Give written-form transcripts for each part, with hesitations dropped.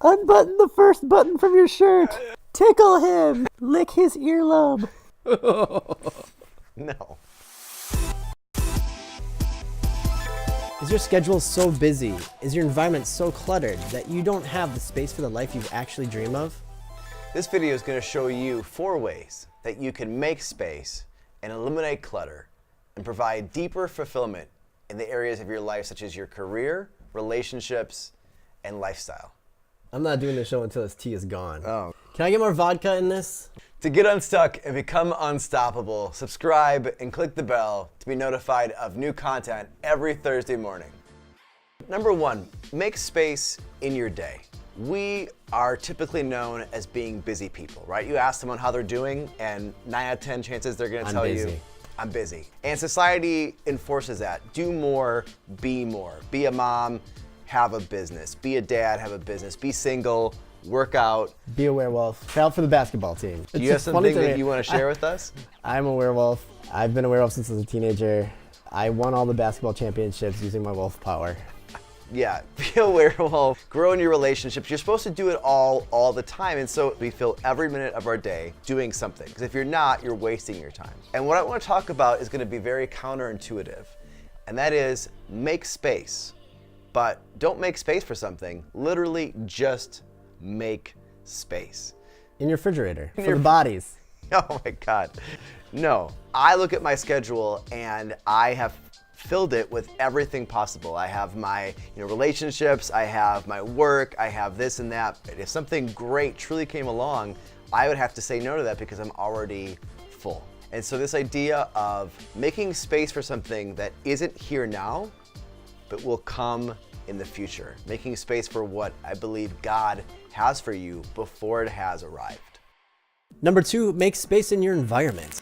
Unbutton the first button from your shirt. Tickle him. Lick his earlobe. No. Is your schedule so busy? Is your environment so cluttered that you don't have the space for the life you actually dream of? This video is going to show you 4 ways that you can make space and eliminate clutter and provide deeper fulfillment in the areas of your life such as your career, relationships, and lifestyle. I'm not doing the show until this tea is gone. Oh. Can I get more vodka in this? To get unstuck and become unstoppable, subscribe and click the bell to be notified of new content every Thursday morning. Number 1, make space in your day. We are typically known as being busy people, right? You ask someone how they're doing and 9 out of 10 chances they're gonna tell you, I'm busy. And society enforces that. Do more, be more. Be a mom, have a business. Be a dad, have a business. Be single, work out. Be a werewolf. Try out for the basketball team. Do you have something that you want to share with us? I'm a werewolf. I've been a werewolf since I was a teenager. I won all the basketball championships using my wolf power. Yeah, be a werewolf, grow in your relationships. You're supposed to do it all the time. And so we fill every minute of our day doing something. Because if you're not, you're wasting your time. And what I want to talk about is going to be very counterintuitive. And that is make space. But don't make space for something. Literally just make space. In your refrigerator, for the bodies. Oh my God. No, I look at my schedule and I have filled it with everything possible. I have my relationships, I have my work, I have this and that. If something great truly came along, I would have to say no to that because I'm already full. And so this idea of making space for something that isn't here now, but will come in the future. Making space for what I believe God has for you before it has arrived. Number 2, make space in your environment.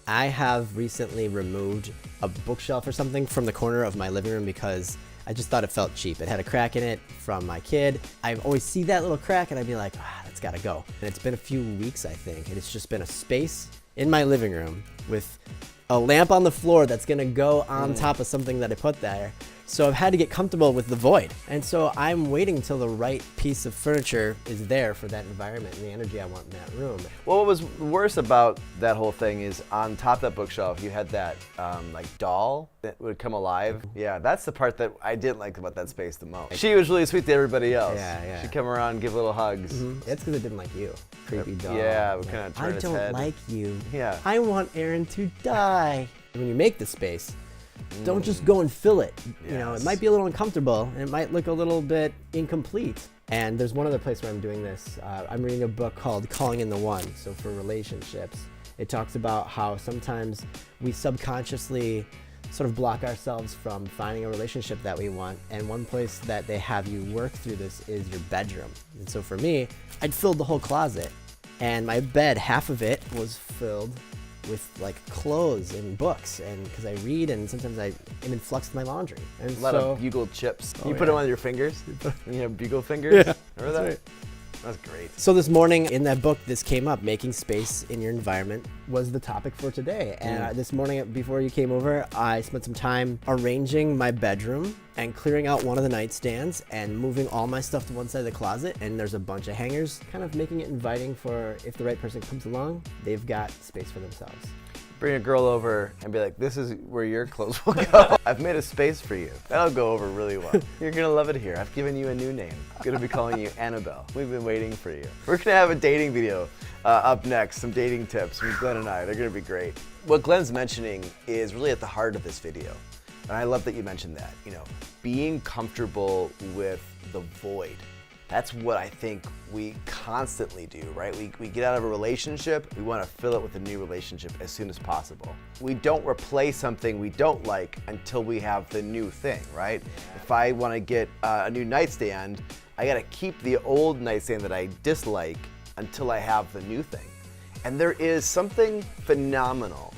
I have recently removed a bookshelf or something from the corner of my living room because I just thought it felt cheap. It had a crack in it from my kid. I always see that little crack and I'd be like, that's gotta go. And it's been a few weeks, I think, and it's just been a space in my living room with a lamp on the floor that's gonna go on top of something that I put there. So I've had to get comfortable with the void. And so I'm waiting until the right piece of furniture is there for that environment and the energy I want in that room. Well, what was worse about that whole thing is on top of that bookshelf, you had that like doll that would come alive. Yeah, that's the part that I didn't like about that space the most. She was really sweet to everybody else. Yeah. She'd come around, give little hugs. It's because it didn't like you. Creepy doll. Yeah, it would kind of turn I its don't head. like you. Yeah. I want Aaron to die. When you make the space, don't just go and fill it. You know, it might be a little uncomfortable and it might look a little bit incomplete. And there's one other place where I'm doing this. I'm reading a book called Calling in the One. So for relationships, it talks about how sometimes we subconsciously sort of block ourselves from finding a relationship that we want. And one place that they have you work through this is your bedroom. And so for me, I'd filled the whole closet. And my bed, half of it was filled with like clothes and books, and because I read and sometimes I am in flux with my laundry. And A lot of bugle chips. You put yeah. them on your fingers? You have bugle fingers? Yeah, Remember that? right. That's great. So this morning in that book, this came up. Making space in your environment was the topic for today. And this morning before you came over, I spent some time arranging my bedroom and clearing out one of the nightstands and moving all my stuff to one side of the closet. And there's a bunch of hangers, kind of making it inviting for if the right person comes along, they've got space for themselves. Bring a girl over and be like, this is where your clothes will go. I've made a space for you. That'll go over really well. You're gonna love it here. I've given you a new name. I'm gonna be calling you Annabelle. We've been waiting for you. We're gonna have a dating video up next, some dating tips from Glenn and I. They're gonna be great. What Glenn's mentioning is really at the heart of this video. And I love that you mentioned that, being comfortable with the void. That's what I think we constantly do, right? We get out of a relationship, we want to fill it with a new relationship as soon as possible. We don't replace something we don't like until we have the new thing, right? If I want to get a new nightstand, I got to keep the old nightstand that I dislike until I have the new thing. And there is something phenomenal,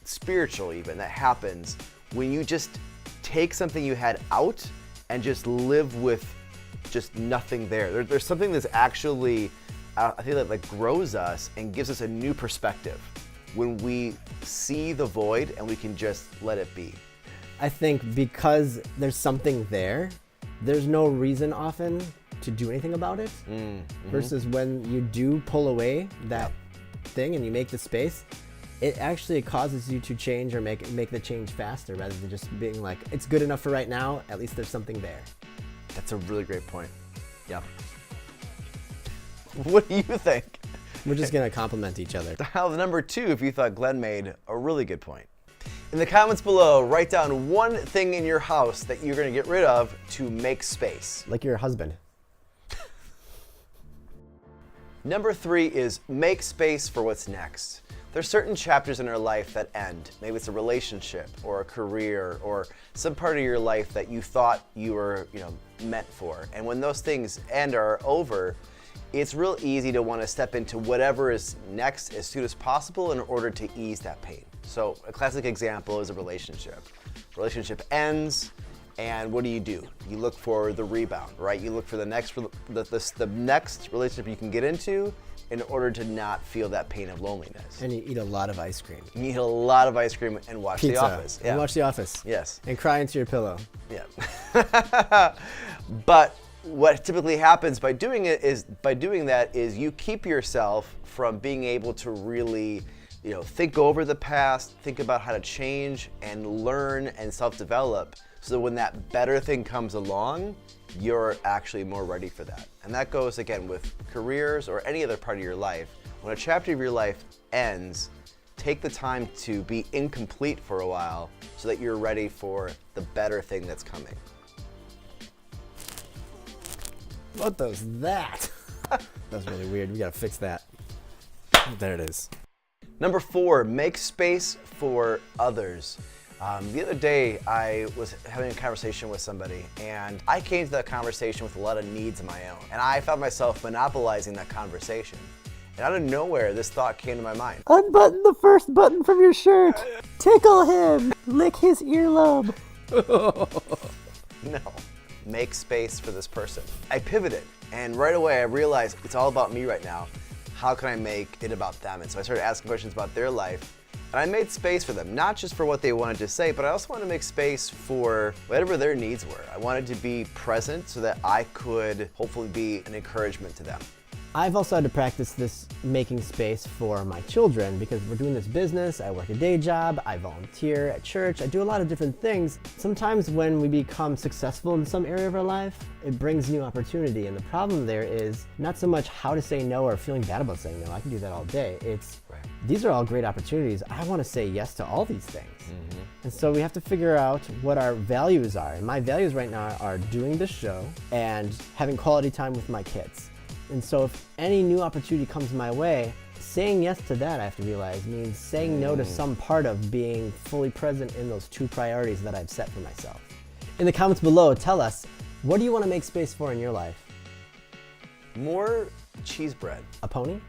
spiritual even, that happens when you just take something you had out and just live with just nothing there. There's something that's actually, I think that like grows us and gives us a new perspective when we see the void and we can just let it be. I think because there's something there, there's no reason often to do anything about it, versus when you do pull away that thing and you make the space, it actually causes you to change or make the change faster, rather than just being like, it's good enough for right now, at least there's something there. That's a really great point. Yeah. What do you think? We're just gonna compliment each other. Dial number 2 if you thought Glenn made a really good point. In the comments below, write down one thing in your house that you're gonna get rid of to make space. Like your husband. Number 3 is make space for what's next. There's certain chapters in our life that end. Maybe it's a relationship or a career or some part of your life that you thought you were, meant for. And when those things end or are over, it's real easy to want to step into whatever is next as soon as possible in order to ease that pain. So a classic example is a relationship. Relationship ends, and what do? You look for the rebound, right? You look for the next relationship you can get into in order to not feel that pain of loneliness. And you eat a lot of ice cream. You eat a lot of ice cream and watch Pizza. The Office. And watch The Office. Yes. And cry into your pillow. Yeah. But what typically happens by doing that is you keep yourself from being able to really, think over the past, think about how to change and learn and self-develop, so that when that better thing comes along, you're actually more ready for that. And that goes again with careers or any other part of your life. When a chapter of your life ends, take the time to be incomplete for a while so that you're ready for the better thing that's coming. What was that? That was really weird. We gotta fix that. There it is. Number 4, make space for others. The other day, I was having a conversation with somebody, and I came to that conversation with a lot of needs of my own. And I found myself monopolizing that conversation. And out of nowhere, this thought came to my mind. Unbutton the first button from your shirt. Tickle him. Lick his earlobe. No. Make space for this person. I pivoted, and right away I realized it's all about me right now. How can I make it about them? And so I started asking questions about their life, and I made space for them, not just for what they wanted to say, but I also wanted to make space for whatever their needs were. I wanted to be present so that I could hopefully be an encouragement to them. I've also had to practice this making space for my children, because we're doing this business, I work a day job, I volunteer at church, I do a lot of different things. Sometimes when we become successful in some area of our life, it brings new opportunity, and the problem there is not so much how to say no or feeling bad about saying no. I can do that all day. It's, these are all great opportunities. I want to say yes to all these things. And so we have to figure out what our values are. And my values right now are doing this show and having quality time with my kids. And so if any new opportunity comes my way, saying yes to that, I have to realize, means saying no to some part of being fully present in those 2 priorities that I've set for myself. In the comments below, tell us, what do you want to make space for in your life? More cheese bread. A pony?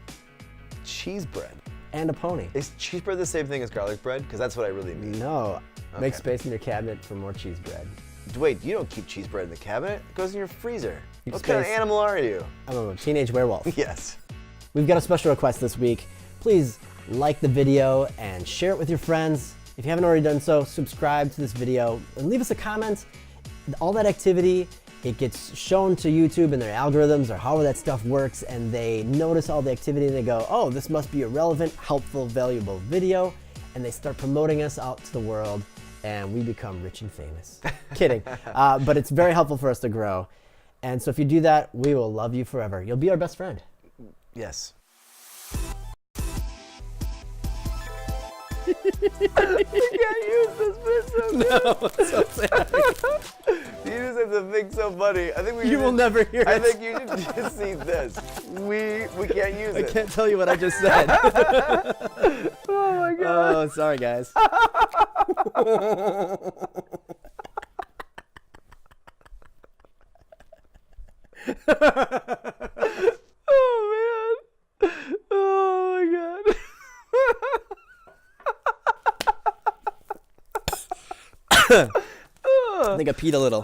Cheese bread. And a pony. Is cheese bread the same thing as garlic bread? Because that's what I really mean. No. Okay. Make space in your cabinet for more cheese bread. Wait, you don't keep cheese bread in the cabinet. It goes in your freezer. Keep What kind of space. animal are you? I'm a teenage werewolf. Yes. We've got a special request this week. Please like the video and share it with your friends. If you haven't already done so, subscribe to this video and leave us a comment. All that activity, it gets shown to YouTube and their algorithms or however that stuff works, and they notice all the activity and they go, oh, this must be a relevant, helpful, valuable video, and they start promoting us out to the world, and we become rich and famous. Kidding. But it's very helpful for us to grow. And so if you do that, we will love you forever. You'll be our best friend. Yes. I can't use this bit so good. No, it's so sad. You just have to think so funny. I think we You will never hear I it. think you should just see this. We can't use I it. can't tell you what I just said. Oh my god. Oh, sorry guys. Oh man. Oh my god. I think I peed a little.